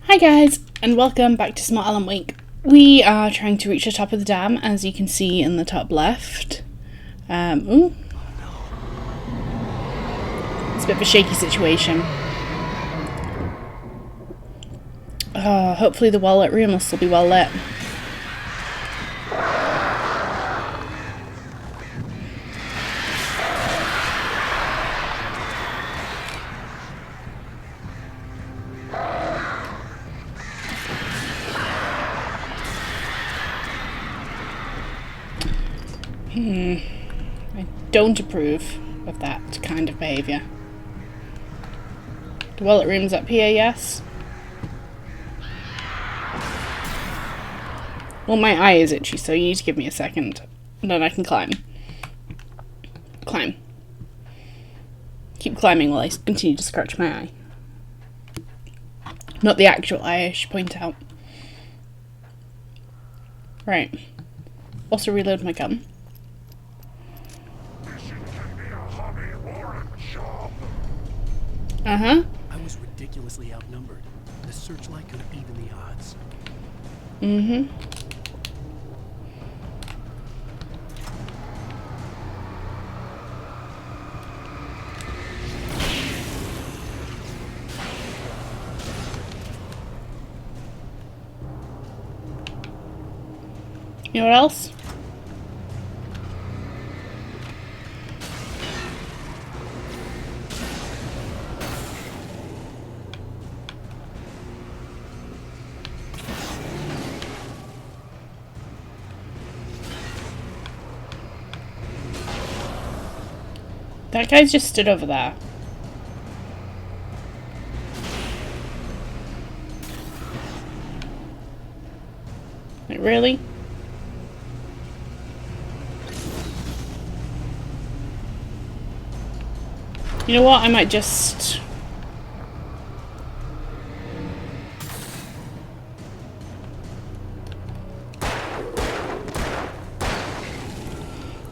Hi guys, and welcome back to Smart Alan Wake. We are trying to reach the top of the dam, as you can see in the top left. Ooh. It's a bit of a shaky situation. Hopefully the well-lit room will still be well lit. I don't approve of that kind of behaviour. The wallet room's up here, yes? Well, my eye is itchy, so you need to give me a second. And then I can climb. Climb. Keep climbing while I continue to scratch my eye. Not the actual eye, I should point out. Right. Also reload my gun. Uh-huh. I was ridiculously outnumbered. The searchlight could even the odds. Mm-hmm. You know what else? That guy's just stood over there. Like, really? You know what? I might just...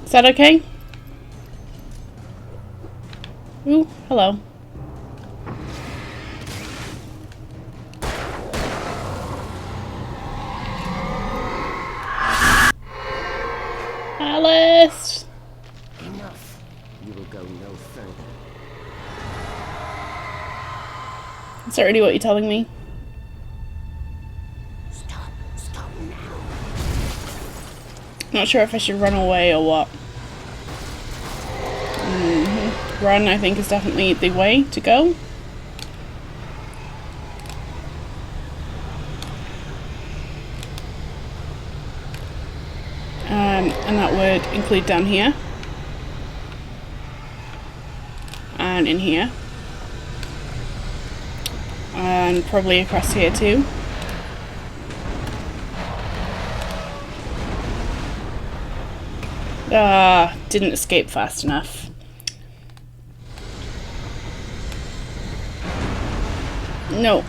Is that okay? Ooh, hello. Alice! Enough. You will go no further. Is that really what you're telling me? Stop now. Not sure if I should run away or what. Run, I think, is definitely the way to go. And that would include down here. And in here. And probably across here too. Didn't escape fast enough. No.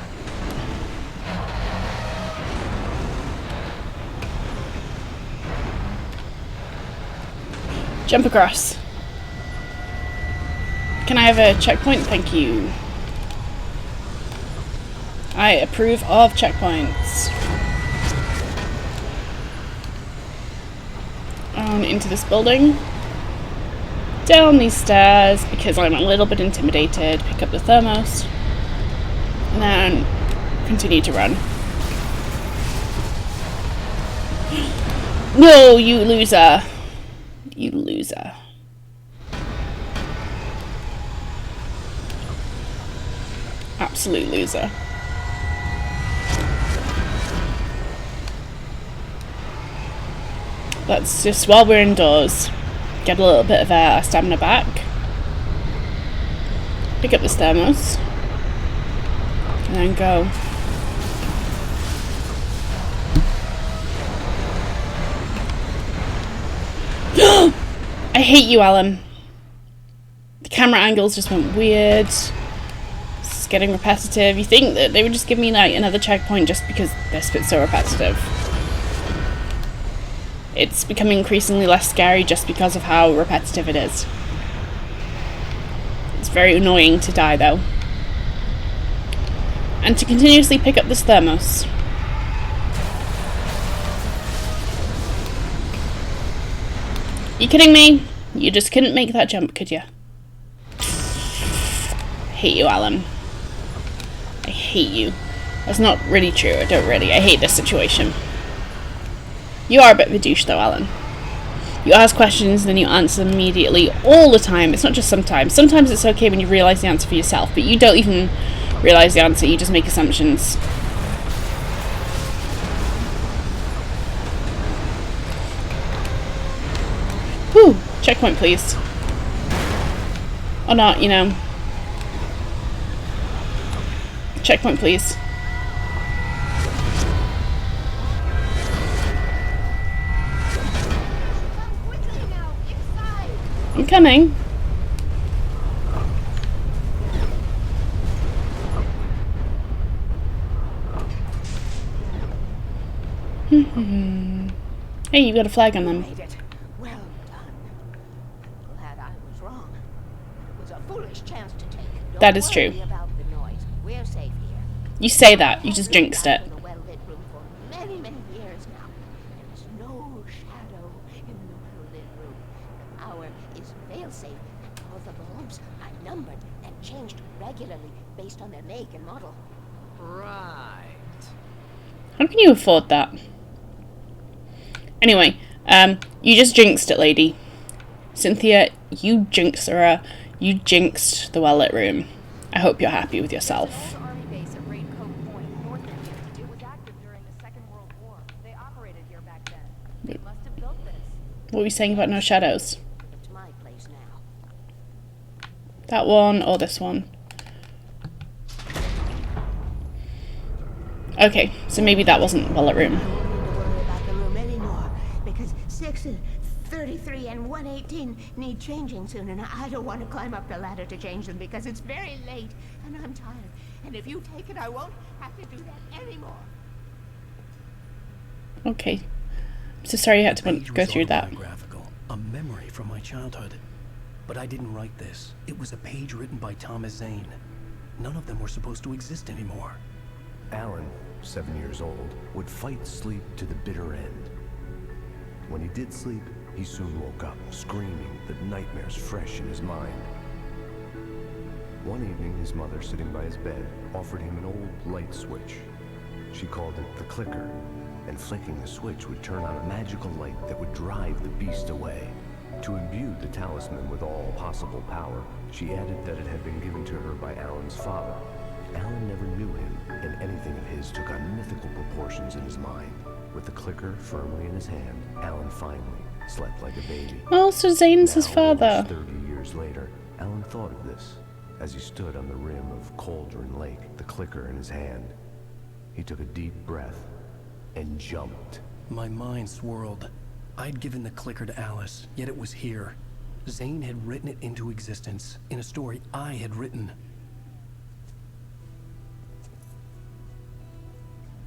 Jump across. Can I have a checkpoint? Thank you. I approve of checkpoints. On into this building. Down these stairs because I'm a little bit intimidated. Pick up the thermos. And then continue to run. No, you loser. You loser. Absolute loser. Let's just, while we're indoors, get a little bit of our stamina back. Pick up this thermos. And then go. I hate you, Alan. The camera angles just went weird. It's getting repetitive. You think that they would just give me like another checkpoint just because this bit's so repetitive. It's becoming increasingly less scary just because of how repetitive it is. It's very annoying to die though. And to continuously pick up this thermos. You kidding me? You just couldn't make that jump, could you? I hate you, Alan. I hate you. That's not really true. I don't really. I hate this situation. You are a bit of a douche, though, Alan. You ask questions and then you answer them immediately all the time. It's not just sometimes. Sometimes it's okay when you realise the answer for yourself, but you don't even realise the answer. You just make assumptions. Whew. Checkpoint, please. Or not, you know. Checkpoint, please. I'm coming. Hey, you got a flag on them. Made it. Well done. Glad I was wrong. It was a foolish chance to take. Don't That is true. worry about the noise. We're safe here. You say that, you just jinxed it. In a well-lit room for many, many years now. There's no shadow in the well-lit room. The power is fail-safe. All the bulbs are numbered and changed regularly based on their make and model. Right. How can you afford that? Anyway, you just jinxed it, lady. Cynthia, you jinxer. You jinxed the well-lit room. I hope you're happy with yourself. Army base at Railuki Point, North India. It was active during the Second World War. They operated here back then. They must have built this. What were you saying about no shadows? It's my place now. That one or this one? Okay, so maybe that wasn't well-lit room. I don't need to worry about the room anymore because 6 and 33 and 118 need changing soon, and I don't want to climb up the ladder to change them because it's very late and I'm tired. And if you take it, I won't have to do that anymore. Okay. I'm so sorry you had to Page go was through that. autobiographical, a memory from my childhood. But I didn't write this. It was a page written by Thomas Zane. None of them were supposed to exist anymore. Alan, 7 years old, would fight sleep to the bitter end. When he did sleep, he soon woke up, screaming, the nightmares fresh in his mind. One evening, his mother, sitting by his bed, offered him an old light switch. She called it the clicker, and flicking the switch would turn on a magical light that would drive the beast away. To imbue the talisman with all possible power, she added that it had been given to her by Alan's father. Alan never knew him, and anything of his took on mythical proportions in his mind. With the clicker firmly in his hand, Alan finally slept like a baby. Oh, so Zane's his Now, father. almost 30 years later, Alan thought of this as he stood on the rim of Cauldron Lake, the clicker in his hand. He took a deep breath and jumped. My mind swirled. I'd given the clicker to Alice, yet it was here. Zane had written it into existence in a story I had written.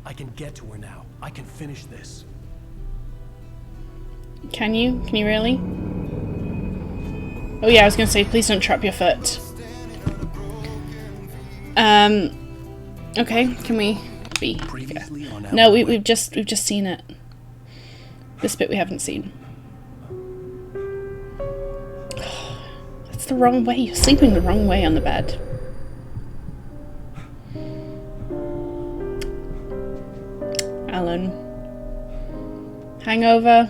I can get to her now. I can finish this. Can you? Can you really? Oh yeah, I was gonna say, please don't trap your foot. Okay, can we be? Previously on No, Outlaw. we've just seen it. This bit we haven't seen. That's the wrong way. You're sleeping the wrong way on the bed. Alan. Hangover.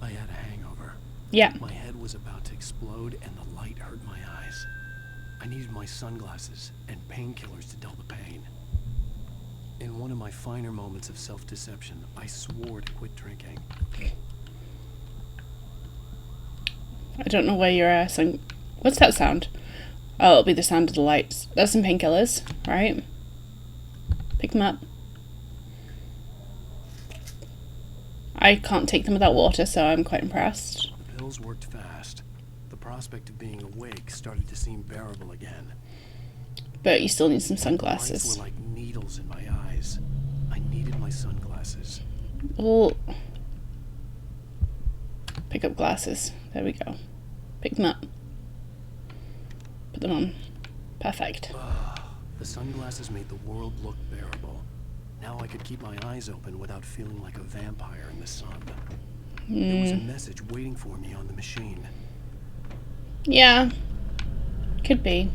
I had a hangover. Yeah. My head was about to explode and the light hurt my eyes. I needed my sunglasses and painkillers to dull the pain. In one of my finer moments of self-deception, I swore to quit drinking. I don't know where you're saying. What's that sound? Oh, it'll be the sound of the lights. There's some painkillers, right? Pick them up. I can't take them without water, so I'm quite impressed. The pills worked fast. The prospect of being awake started to seem bearable again. But you still need some Lights sunglasses. were like needles in my eyes. I needed my sunglasses. Well, pick up glasses. There we go. Pick them up. Put them on. Perfect. The sunglasses made the world look bearable. Now I could keep my eyes open without feeling like a vampire in the sun. There was a message waiting for me on the machine. Yeah. Could be.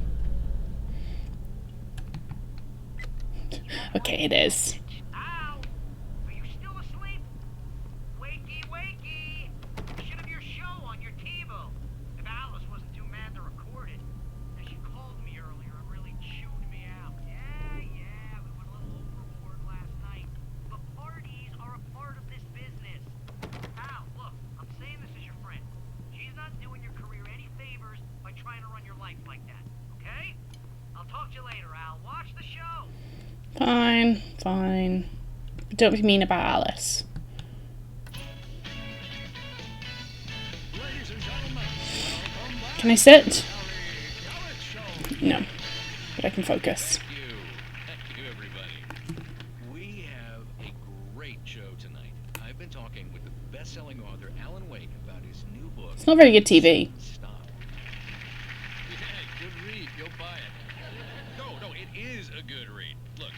Okay, it is. Ow! Are you still asleep? Wakey, wakey! You should have your show on your TiVo. If Alice wasn't too mad to record it. And she called me earlier and really chewed me out. Yeah, we went a little overboard last night. But parties are a part of this business. Al, look, I'm saying this as your friend. She's not doing your career any favors by trying to run your life like that, okay? I'll talk to you later, Al. Watch the show. Fine, fine. But don't be mean about Alice. Can I sit? No. But I can focus. Thank you, everybody. We have a great show tonight. I've been talking with the best-selling author Alan Wake about his new book. It's not very good TV. Stop. Yeah, good read. Go buy it. No, it is a good read. Look,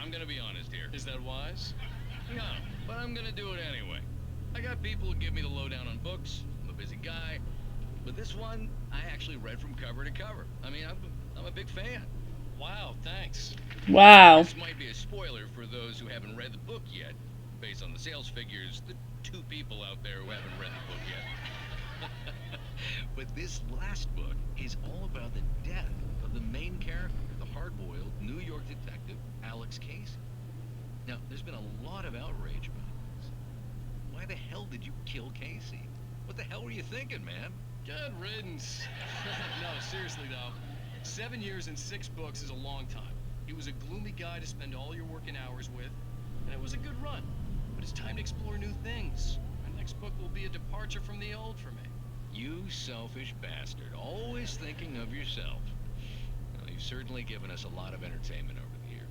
I'm gonna be honest here. Is that wise? No, but I'm gonna do it anyway. I got people who give me the lowdown on books. I'm a busy guy. But this one, I actually read from cover to cover. I mean, I'm a big fan. Wow, thanks. Wow. This might be a spoiler for those who haven't read the book yet. Based on the sales figures, the 2 people out there who haven't read the book yet. But this last book is all about the death of the main character, the hard-boiled New York detective, Alex Casey. Now, there's been a lot of outrage about this. Why the hell did you kill Casey? What the hell were you thinking, man? Good riddance. No, seriously though. 7 years and 6 books is a long time. He was a gloomy guy to spend all your working hours with, and it was a good run. But it's time to explore new things. My next book will be a departure from the old for me. You selfish bastard, always thinking of yourself. Well, you've certainly given us a lot of entertainment over the years.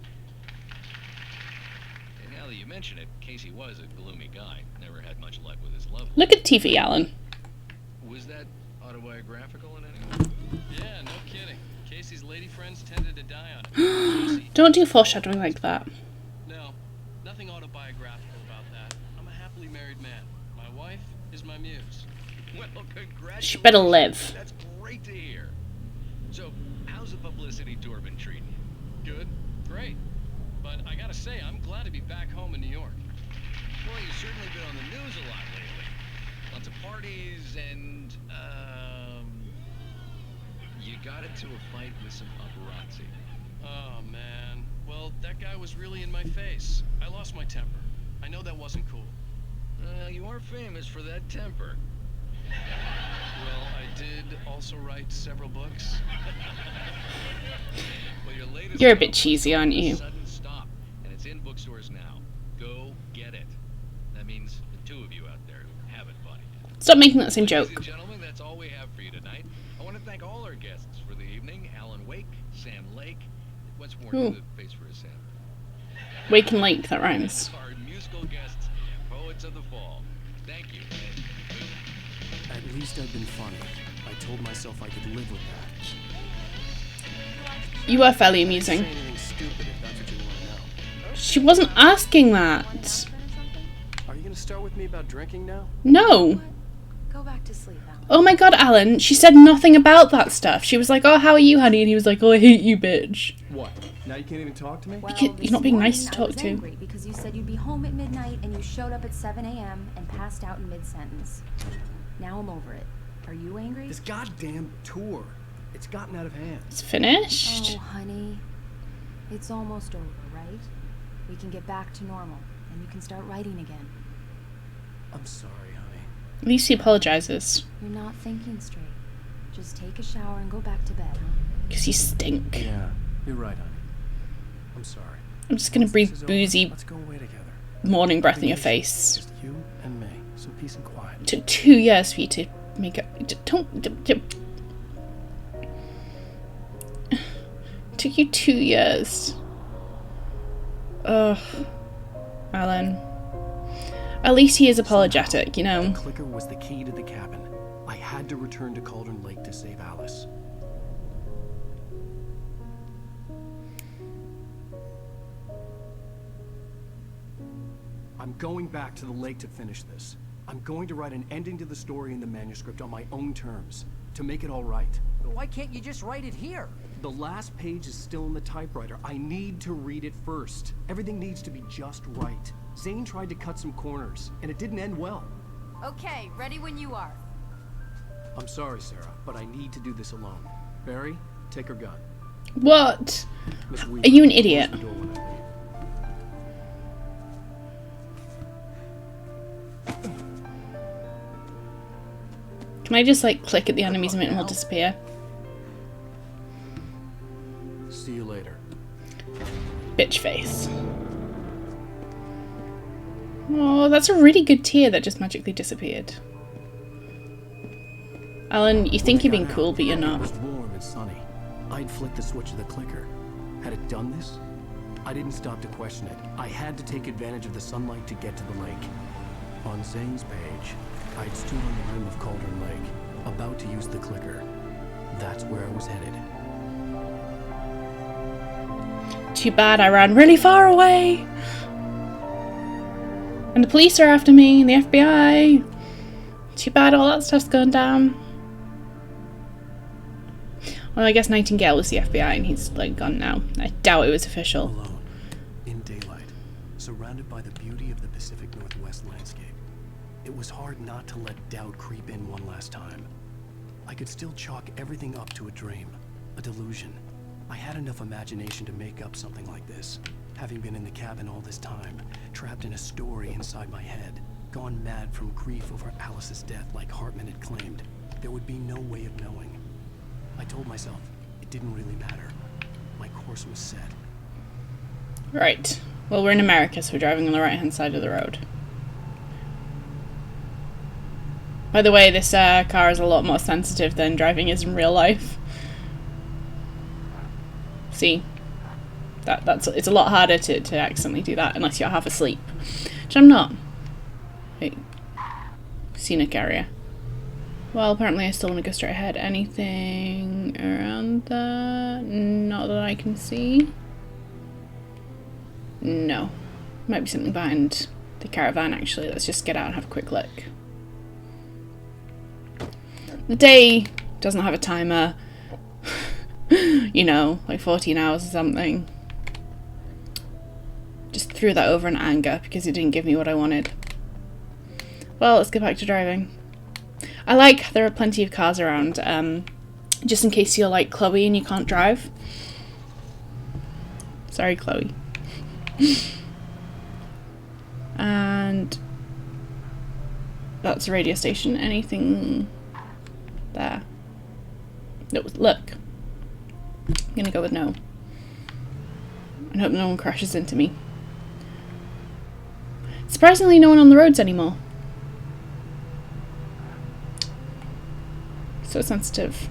And now that you mention it, Casey was a gloomy guy. Never had much luck with his love. Look at TV, Alan. Was that autobiographical in any way? Yeah, no kidding. Casey's lady friends tended to die on him. Don't do foreshadowing like that. No, nothing autobiographical about that. I'm a happily married man. My wife is my muse. Well, congratulations. She better live. That's great to hear. So, how's the publicity tour been treating you? Good, great. But I gotta say, I'm glad to be back home in New York. Well, you've certainly been on the news a lot lately. Lots of parties and, you got into a fight with some paparazzi. Oh, man. Well, that guy was really in my face. I lost my temper. I know that wasn't cool. You are famous for that temper. Well, I did also write several books. Well, your latest You're a bit book cheesy, aren't you? Sudden Stop, and it's in bookstores now. Go get it. That means the 2 of you out there who haven't bought it yet. Stop making that same Ladies joke. and gentlemen, that's all we have for you tonight. I want to thank all our guests for the evening. Alan Wake, Sam Lake. Once more Ooh. to the face for a Sam. Wake and Lake, that rhymes. Our musical guests, Poets of the Fall. Thank you. And At least I've been funny. I told myself I could live with that. You were fairly Say amusing. anything stupid if that's what you want to know. She wasn't asking that. Are you gonna start with me about drinking now? No. Go back to sleep, Alan. Oh my god, Alan, she said nothing about that stuff. She was like, oh, how are you, honey? And he was like, oh, I hate you, bitch. What? Now you can't even talk to me? Well, You're this not being nice morning to talk I was to. angry because you said you'd be home at midnight and you showed up at 7 a.m. and passed out in mid-sentence. Now I'm over it. Are you angry? This goddamn tour. It's gotten out of hand. It's finished. Oh, honey. It's almost over, right? We can get back to normal and you can start writing again. I'm sorry, honey. At least he apologizes. You're not thinking straight. Just take a shower and go back to bed, huh? Because you stink. Yeah, you're right, honey. I'm sorry. I'm just gonna Once this breathe is over, boozy let's go away together. morning breath in your Please, face. Just you and me. Some peace and quiet. It took 2 years for you to make it. Took you 2 years. Ugh. Alan. At least he is apologetic, you know. The clicker was the key to the cabin. I had to return to Cauldron Lake to save Alice. going back to the lake to finish this. I'm going to write an ending to the story in the manuscript on my own terms, to make it all right. Why can't you just write it here? The last page is still in the typewriter. I need to read it first. Everything needs to be just right. Zane tried to cut some corners, and it didn't end well. Okay, ready when you are. I'm sorry, Sarah, but I need to do this alone. Barry, take her gun. What? Miss Are Weaver, you an idiot? close the door when I leave. Can I just like click at the enemies and make them all disappear? See you later. Bitch face. Oh, that's a really good tear that just magically disappeared. Alan, you think you're being cool, but you're It not. was warm and sunny. I'd flicked the switch of the clicker. Had it done this? I didn't stop to question it. I had to take advantage of the sunlight to get to the lake. On Zane's page, I'd stood on the rim of Cauldron Lake, about to use the clicker. That's where I was headed. Too bad I ran really far away. And the police are after me, and the FBI. Too bad all that stuff's going down. Well, I guess Nightingale was the FBI and he's like gone now. I doubt it was official. Alone, in daylight, surrounded by the beauty of the Pacific Northwest landscape. It was hard not to let doubt creep in one last time. I could still chalk everything up to a dream, a delusion. I had enough imagination to make up something like this, having been in the cabin all this time, trapped in a story inside my head, gone mad from grief over Alice's death like Hartman had claimed. There would be no way of knowing. I told myself it didn't really matter. My course was set. Right. Well, we're in America, so we're driving on the right-hand side of the road. By the way, this car is a lot more sensitive than driving is in real life. See? It's a lot harder to accidentally do that unless you're half asleep. Which I'm not. Wait. Scenic area. Well, apparently I still want to go straight ahead. Anything around that? Not that I can see. No. Might be something behind the caravan, actually. Let's just get out and have a quick look. The day doesn't have a timer. You know, like 14 hours or something. Just threw that over in anger because it didn't give me what I wanted. Well, let's get back to driving. I like there are plenty of cars around, just in case you're like Chloe and you can't drive. Sorry, Chloe. And that's a radio station. Anything there? No, look. I'm gonna go with no. I hope no one crashes into me. Surprisingly, no one on the roads anymore. So sensitive.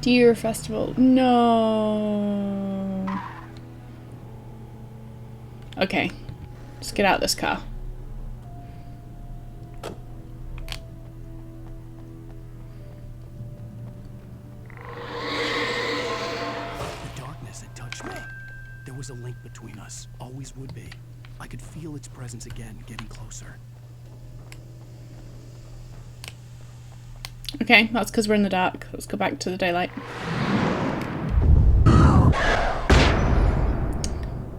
Deer Festival. No. Okay. Let's get out of this car. The darkness had touched me. There was a link between us. Always would be. I could feel its presence again, getting closer. Okay, that's because we're in the dark. Let's go back to the daylight.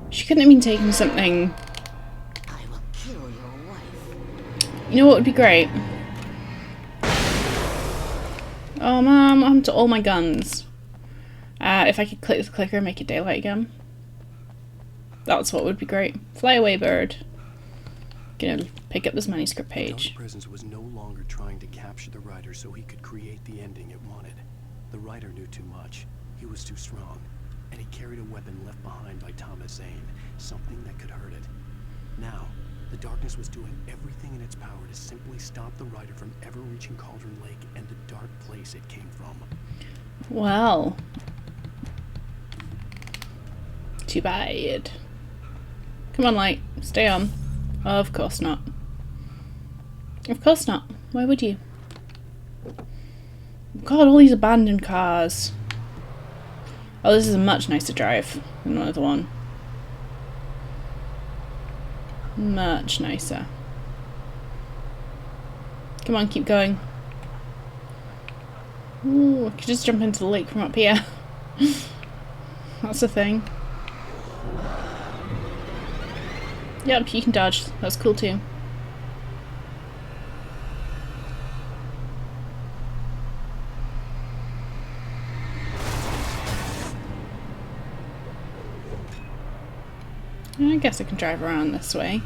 She couldn't have been taking something. I will kill your wife. You know what would be great? Oh man, what happened to all my guns? If I could click the clicker and make it daylight again. That's what would be great. Fly away, bird. Gonna pick up this manuscript The page. dark presence was no longer trying to capture the writer so he could create the ending it wanted. The writer knew too much. He was too strong. And he carried a weapon left behind by Thomas Zane, something that could hurt it. Now, the darkness was doing everything in its power to simply stop the writer from ever reaching Cauldron Lake and the dark place it came from. Well. Too bad. Come on, light. Stay on. Of course not. Of course not. Why would you? God, all these abandoned cars. Oh, this is a much nicer drive than the other one. Much nicer. Come on, keep going. Ooh, I could just jump into the lake from up here. That's a thing. Yep, you can dodge. That's cool too. I guess I can drive around this way.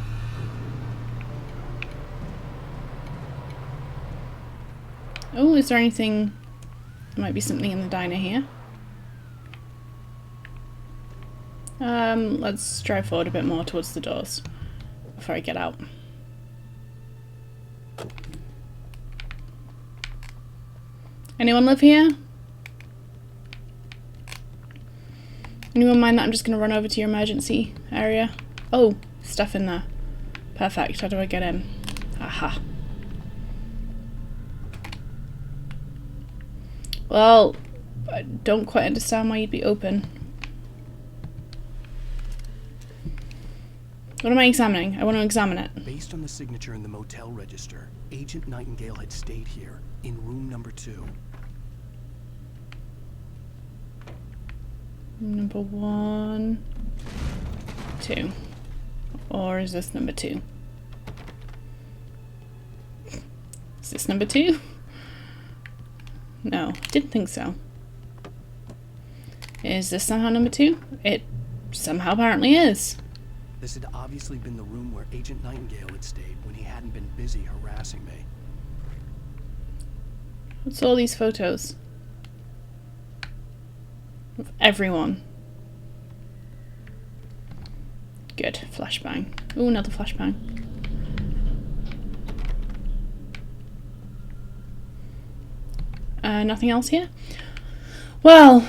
Oh, is there anything? There might be something in the diner here. Let's drive forward a bit more towards the doors before I get out. Anyone live here? Anyone mind that I'm just going to run over to your emergency area? Oh, stuff in there. Perfect. How do I get in? Aha. Well, I don't quite understand why you'd be open. What am I examining? I want to examine it. Based on the signature in the motel register, Agent Nightingale had stayed here, in room number 2. Number 1, 2. Or is this number 2? Is this number 2? No, didn't think so. Is this somehow number 2? It somehow apparently is. This had obviously been the room where Agent Nightingale had stayed when he hadn't been busy harassing me. What's all these photos? Of everyone. Good. Flashbang. Ooh, another flashbang. Nothing else here? Well,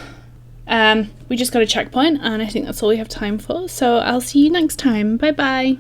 we just got a checkpoint and I think that's all we have time for, so I'll see you next time. Bye bye.